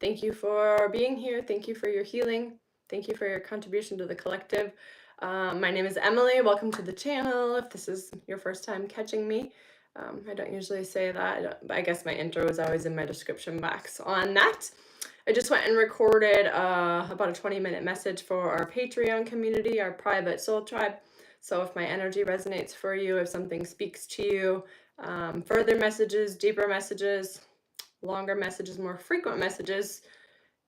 Thank you for being here. Thank you for your healing. Thank you for your contribution to the collective. My name is Emily. Welcome to the channel. If this is your first time catching me, I don't usually say that. I guess my intro is always in my description box. On that, I just went and recorded about a 20-minute message for our Patreon community, our private soul tribe. So if my energy resonates for you, if something speaks to you, further messages, deeper messages, longer messages, more frequent messages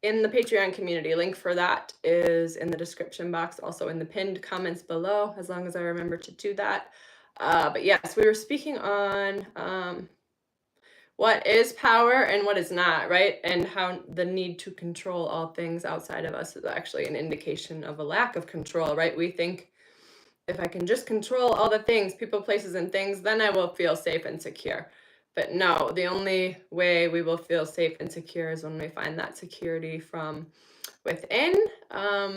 in the Patreon community. Link for that is in the description box, also in the pinned comments below, as long as I remember to do that. But yes, we were speaking on what is power and what is not, right? And how the need to control all things outside of us is actually an indication of a lack of control, right? We think if I can just control all the things, people, places, and things, then I will feel safe and secure. But no, the only way we will feel safe and secure is when we find that security from within.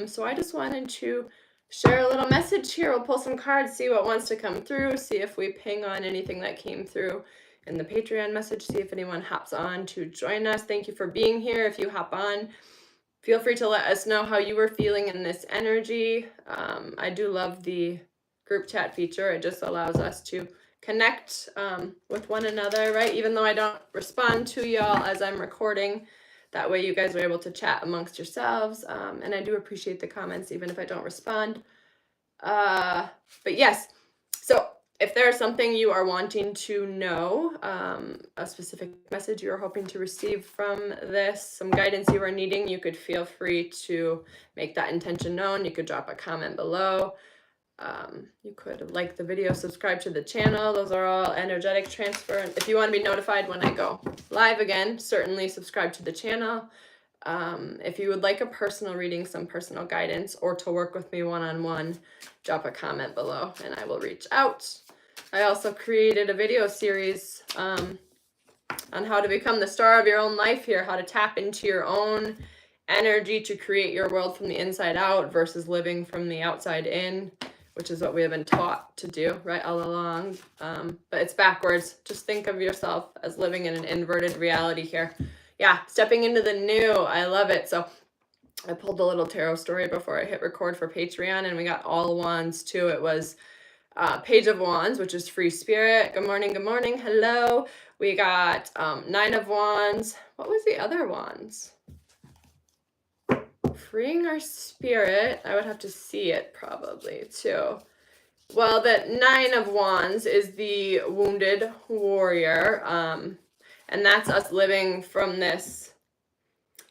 So I just wanted to share a little message here. We'll pull some cards, see what wants to come through, see if we ping on anything that came through in the Patreon message, see if anyone hops on to join us. Thank you for being here. If you hop on, feel free to let us know how you were feeling in this energy. I do love the group chat feature. It just allows us to connect with one another, right? Even though I don't respond to y'all as I'm recording, that way you guys are able to chat amongst yourselves. And I do appreciate the comments, even if I don't respond. But yes, so if there's something you are wanting to know, a specific message you're hoping to receive from this, some guidance you are needing, you could feel free to make that intention known. You could drop a comment below. You could like the video, subscribe to the channel. Those are all energetic transfer. If you want to be notified when I go live again, certainly subscribe to the channel. If you would like a personal reading, some personal guidance, or to work with me one-on-one, drop a comment below and I will reach out. I also created a video series on how to become the star of your own life here, how to tap into your own energy to create your world from the inside out versus living from the outside in, which is what we have been taught to do, right, all along. But it's backwards. Just think of yourself as living in an inverted reality here. Yeah, stepping into the new. I love it. So I pulled a little tarot story before I hit record for Patreon, and we got all wands too. It was Page of Wands, which is free spirit. Good morning, good morning, hello. We got 9 of Wands. What was the other wands? Freeing our spirit. I would have to see it probably too. Well, the 9 of Wands is the wounded warrior. And that's us living from this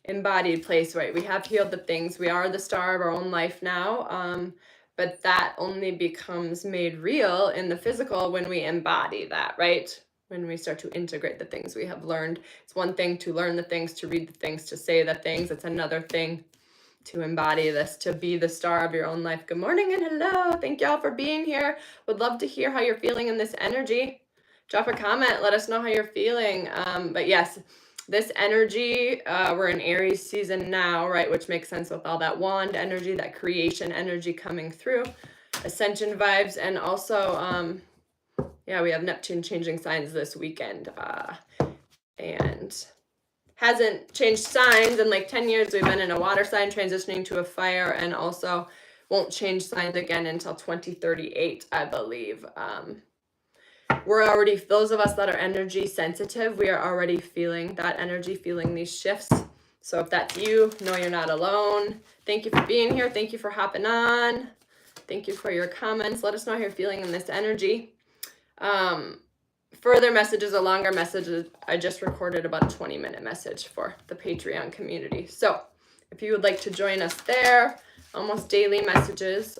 embodied place, right? We have healed the things. We are the star of our own life now. But that only becomes made real in the physical when we embody that, right? When we start to integrate the things we have learned. It's one thing to learn the things, to read the things, to say the things. It's another thing to embody this, to be the star of your own life. Good morning and hello. Thank y'all for being here. Would love to hear how you're feeling in this energy. Drop a comment. Let us know how you're feeling. But yes, this energy, we're in Aries season now, right? Which makes sense with all that wand energy, that creation energy coming through, ascension vibes. And also, yeah, we have Neptune changing signs this weekend. And hasn't changed signs in like 10 years. We've been in a water sign transitioning to a fire, and also won't change signs again until 2038, I believe. We're already, those of us that are energy sensitive, we are already feeling that energy, feeling these shifts. So if that's you, know you're not alone. Thank you for being here. Thank you for hopping on. Thank you for your comments. Let us know how you're feeling in this energy. Further messages, a longer message, I just recorded about a 20-minute message for the Patreon community. So if you would like to join us there, almost daily messages,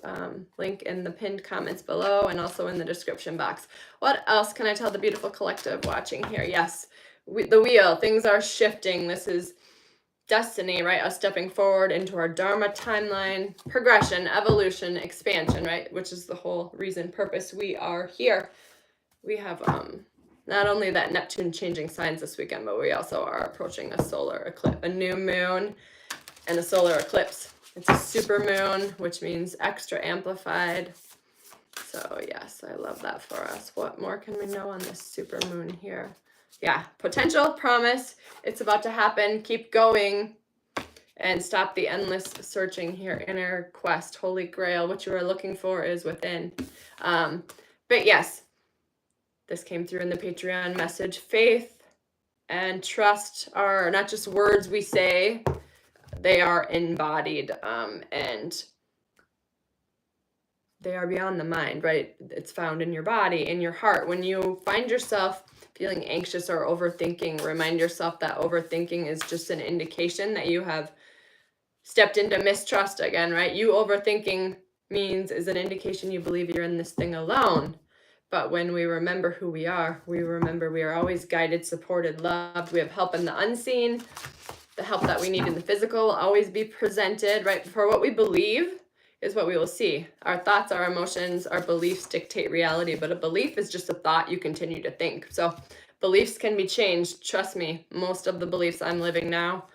link in the pinned comments below and also in the description box. What else can I tell the beautiful collective watching here? Yes, the wheel, things are shifting. This is destiny, right? Us stepping forward into our Dharma timeline, progression, evolution, expansion, right? Which is the whole reason, purpose we are here. We have not only that Neptune changing signs this weekend, but we also are approaching a solar eclipse, a new moon and a solar eclipse. It's a super moon, which means extra amplified. So yes, I love that for us. What more can we know on this super moon here? Yeah, potential, promise, it's about to happen. Keep going and stop the endless searching here. Inner quest, holy grail, what you are looking for is within. But yes, this came through in the Patreon message. Faith and trust are not just words we say, they are embodied, and they are beyond the mind, right? It's found in your body, in your heart. When you find yourself feeling anxious or overthinking, remind yourself that overthinking is just an indication that you have stepped into mistrust again, right? You overthinking is an indication you believe you're in this thing alone. But when we remember who we remember we are always guided, supported, loved. We have help in the unseen. The help that we need in the physical will always be presented, right? For what we believe is what we will see. Our thoughts, our emotions, our beliefs dictate reality, but a belief is just a thought you continue to think. So beliefs can be changed. Trust me, most of the beliefs I'm living now,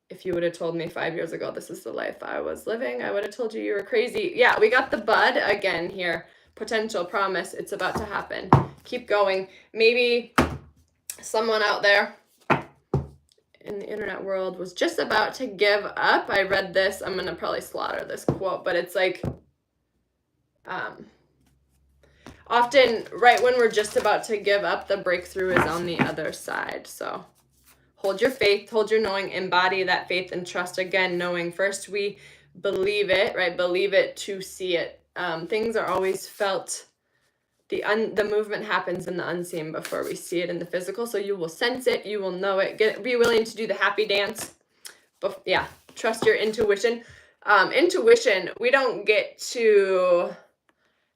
if you would have told me 5 years ago this is the life I was living, I would have told you were crazy. Yeah, we got the bud again here. Potential, promise, it's about to happen. Keep going. Maybe someone out there in the internet world was just about to give up. I read this. I'm going to probably slaughter this quote, but it's like, often right when we're just about to give up, the breakthrough is on the other side. So hold your faith, hold your knowing, embody that faith and trust. Again, knowing first we believe it, right? Believe it to see it. Things are always felt. The movement happens in the unseen before we see it in the physical. So you will sense it, you will know it. Be willing to do the happy dance. But yeah, trust your intuition. Intuition, we don't get to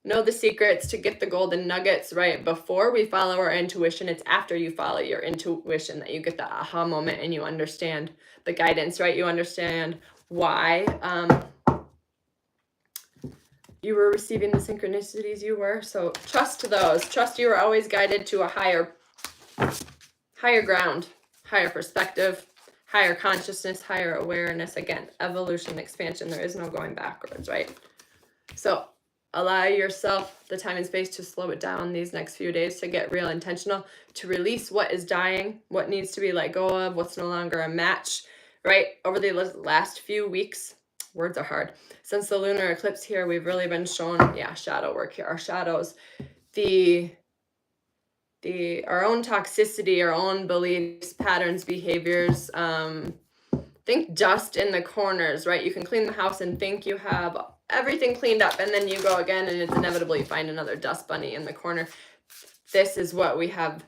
know the secrets to get the golden nuggets right before we follow our intuition. It's after you follow your intuition that you get the aha moment and you understand the guidance, right? You understand why you were receiving the synchronicities you were. So trust those. Trust you are always guided to a higher ground, higher perspective, higher consciousness, higher awareness. Again, evolution, expansion. There is no going backwards, right? So allow yourself the time and space to slow it down these next few days, to get real intentional, to release what is dying, what needs to be let go of, what's no longer a match, right? Over the last few weeks, words are hard. Since the lunar eclipse here, we've really been shown, shadow work here, our shadows, our own toxicity, our own beliefs, patterns, behaviors. Think dust in the corners, right? You can clean the house and think you have everything cleaned up, and then you go again and it's inevitable you find another dust bunny in the corner. This is what we have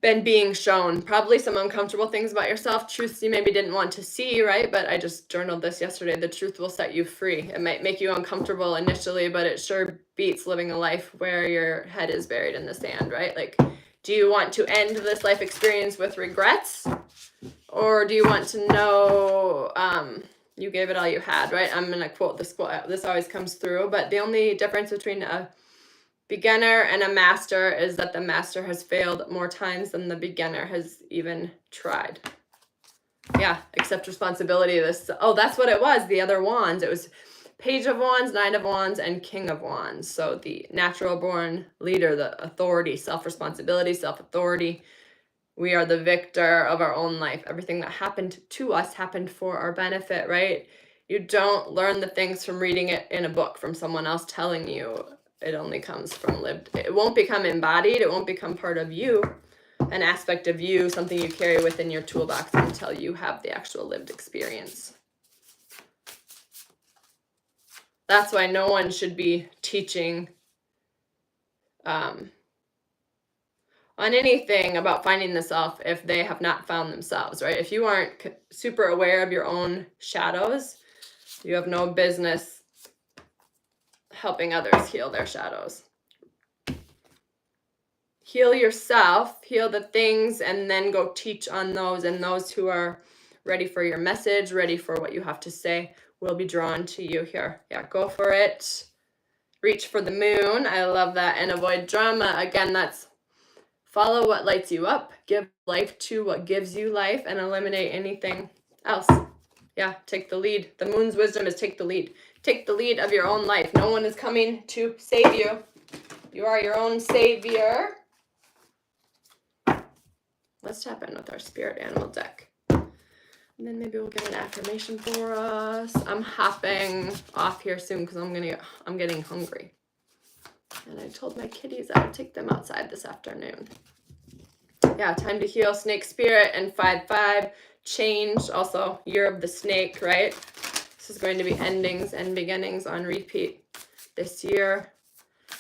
been being shown. Probably some uncomfortable things about yourself, truths you maybe didn't want to see, right? But I just journaled this yesterday. The truth will set you free. It might make you uncomfortable initially, but it sure beats living a life where your head is buried in the sand, right? Like, do you want to end this life experience with regrets? Or do you want to know you gave it all you had, right? I'm going to quote this quote. This always comes through, but the only difference between a beginner and a master is that the master has failed more times than the beginner has even tried. Yeah, accept responsibility. That's what it was. The other wands. It was Page of Wands, Knight of Wands, and King of Wands. So the natural born leader, the authority, self-responsibility, self-authority. We are the victor of our own life. Everything that happened to us happened for our benefit, right? You don't learn the things from reading it in a book, from someone else telling you. It only comes from lived. It won't become embodied. It won't become part of you, an aspect of you, something you carry within your toolbox until you have the actual lived experience. That's why no one should be teaching on anything about finding the self if they have not found themselves, right? If you aren't super aware of your own shadows, you have no business helping others heal their shadows. Heal yourself, heal the things, and then go teach on those. And those who are ready for your message, ready for what you have to say, will be drawn to you here. Yeah, go for it. Reach for the moon. I love that. And avoid drama. Again, that's follow what lights you up. Give life to what gives you life, and eliminate anything else. Yeah, take the lead. The moon's wisdom is take the lead. Take the lead of your own life. No one is coming to save you. You are your own savior. Let's tap in with our spirit animal deck. And then maybe we'll get an affirmation for us. I'm hopping off here soon because I'm getting hungry. And I told my kitties I would take them outside this afternoon. Yeah, time to heal, snake spirit, and 5/5 change. Also, year of the snake, right? This is going to be endings and beginnings on repeat this year.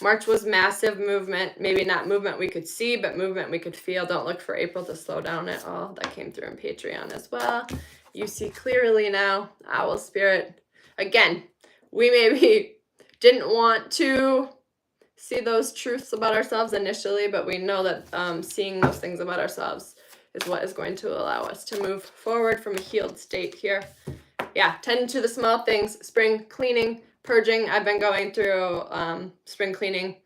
March was massive movement, maybe not movement we could see, but movement we could feel. Don't look for April to slow down at all. That came through in Patreon as well. You see clearly now, owl spirit. Again, we maybe didn't want to see those truths about ourselves initially, but we know that seeing those things about ourselves is what is going to allow us to move forward from a healed state here. Yeah, tend to the small things, spring cleaning, purging. I've been going through spring cleaning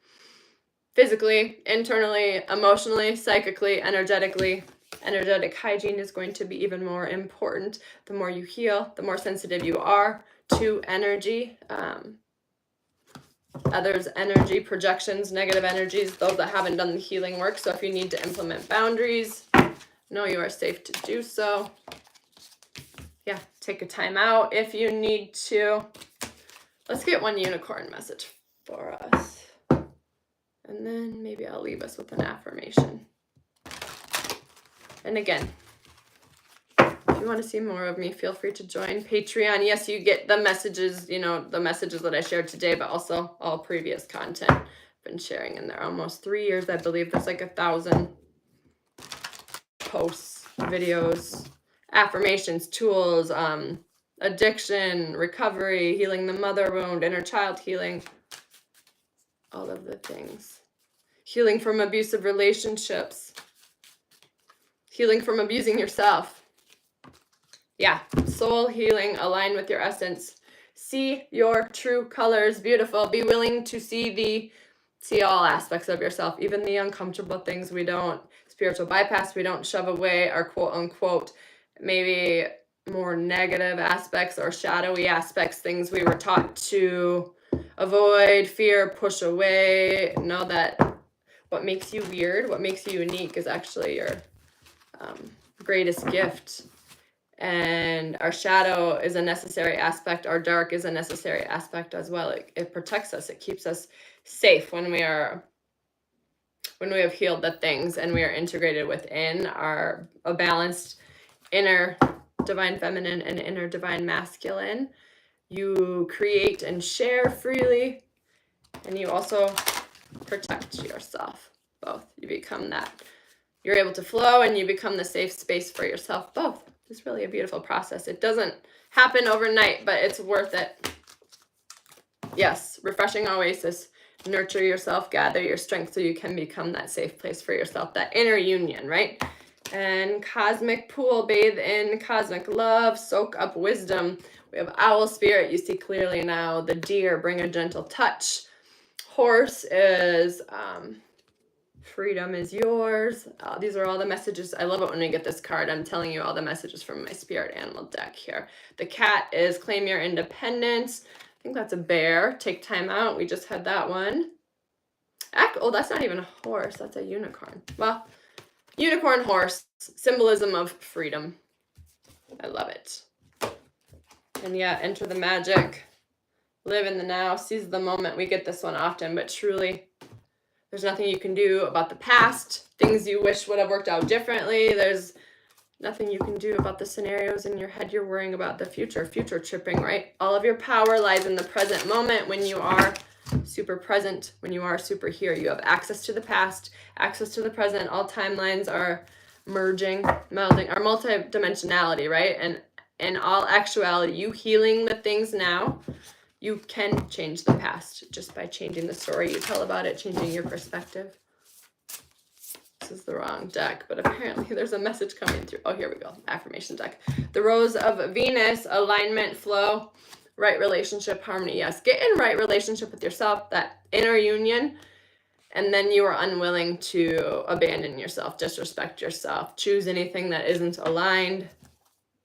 physically, internally, emotionally, psychically, energetically. Energetic hygiene is going to be even more important. The more you heal, the more sensitive you are to energy, others' energy, projections, negative energies, those that haven't done the healing work. So if you need to implement boundaries, know you are safe to do so. Yeah, take a time out if you need to. Let's get one unicorn message for us. And then maybe I'll leave us with an affirmation. And again, if you want to see more of me, feel free to join Patreon. Yes, you get the messages, the messages that I shared today, but also all previous content I've been sharing in there. Almost 3 years, I believe. There's like 1,000 posts, videos, affirmations, tools, addiction, recovery, healing the mother wound, inner child healing, all of the things. Healing from abusive relationships, healing from abusing yourself. Yeah, soul healing, align with your essence. See your true colors, beautiful. Be willing to see all aspects of yourself, even the uncomfortable things we don't spiritual bypass, we don't shove away our quote unquote, maybe more negative aspects or shadowy aspects, things we were taught to avoid, fear, push away. Know that what makes you weird, what makes you unique is actually your greatest gift. And our shadow is a necessary aspect. Our dark is a necessary aspect as well. It protects us. It keeps us safe when we have healed the things and we are integrated within a balanced inner divine feminine and inner divine masculine. You create and share freely, and you also protect yourself. Both. You become that. You're able to flow and you become the safe space for yourself. Both. It's really a beautiful process. It doesn't happen overnight, but it's worth it. Yes, refreshing oasis. Nurture yourself, gather your strength so you can become that safe place for yourself, that inner union, right? And cosmic pool, bathe in cosmic love, soak up wisdom. We have owl spirit, you see clearly now. The deer, bring a gentle touch. Horse is freedom is yours. These are all the messages. I love it when we get this card. I'm telling you all the messages from my spirit animal deck here. The cat is claim your independence. I think that's a bear. Take time out. We just had that one. Oh, that's not even a horse. That's a unicorn. Well, unicorn horse, symbolism of freedom. I love it. And yeah, enter the magic. Live in the now. Seize the moment. We get this one often, but truly, there's nothing you can do about the past, things you wish would have worked out differently. There's nothing you can do about the scenarios in your head you're worrying about the future tripping, right? All of your power lies in the present moment when you are super present, when you are super here. You have access to the past, access to the present. All timelines are merging, melding, our multidimensionality, right? And in all actuality, you healing the things now, you can change the past just by changing the story you tell about it, changing your perspective. This is the wrong deck, but apparently there's a message coming through. Oh, here we go. Affirmation deck. The Rose of Venus, alignment, flow, right relationship, harmony. Yes, get in right relationship with yourself, that inner union, and then you are unwilling to abandon yourself, disrespect yourself, choose anything that isn't aligned.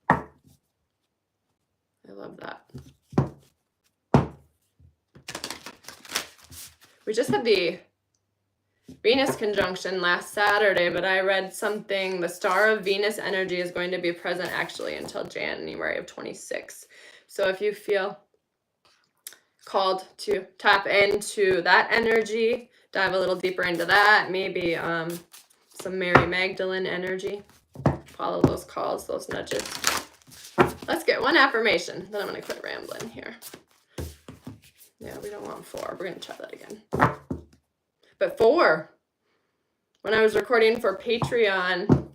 I love that. We just had the Venus conjunction last Saturday, but I read something, the star of Venus energy is going to be present actually until January of 26. So if you feel called to tap into that energy, dive a little deeper into that, maybe some Mary Magdalene energy, follow those calls, those nudges. Let's get one affirmation, then I'm going to quit rambling here. Yeah, we don't want 4. We're going to try that again. But 4, when I was recording for Patreon,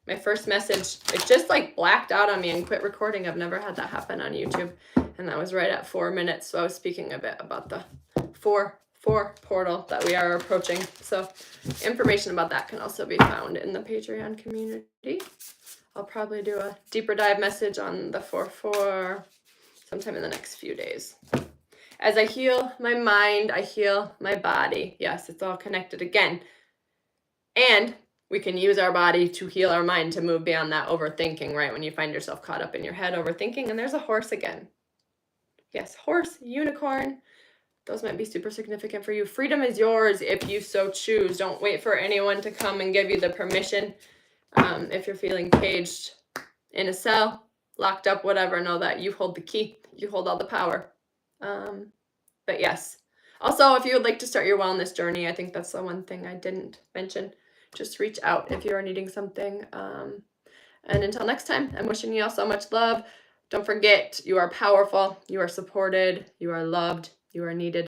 my first message, it just like blacked out on me and quit recording. I've never had that happen on YouTube. And that was right at 4 minutes. So I was speaking a bit about the 4 portal that we are approaching. So information about that can also be found in the Patreon community. I'll probably do a deeper dive message on the 4/4 sometime in the next few days. As I heal my mind, I heal my body. Yes, it's all connected again. And we can use our body to heal our mind, to move beyond that overthinking, right? When you find yourself caught up in your head overthinking, and there's a horse again. Yes, horse, unicorn. Those might be super significant for you. Freedom is yours if you so choose. Don't wait for anyone to come and give you the permission. If you're feeling caged in a cell, locked up, whatever, know that you hold the key. You hold all the power. But yes. Also, if you would like to start your wellness journey, I think that's the one thing I didn't mention. Just reach out if you are needing something. And until next time, I'm wishing you all so much love. Don't forget, you are powerful, you are supported, you are loved, you are needed.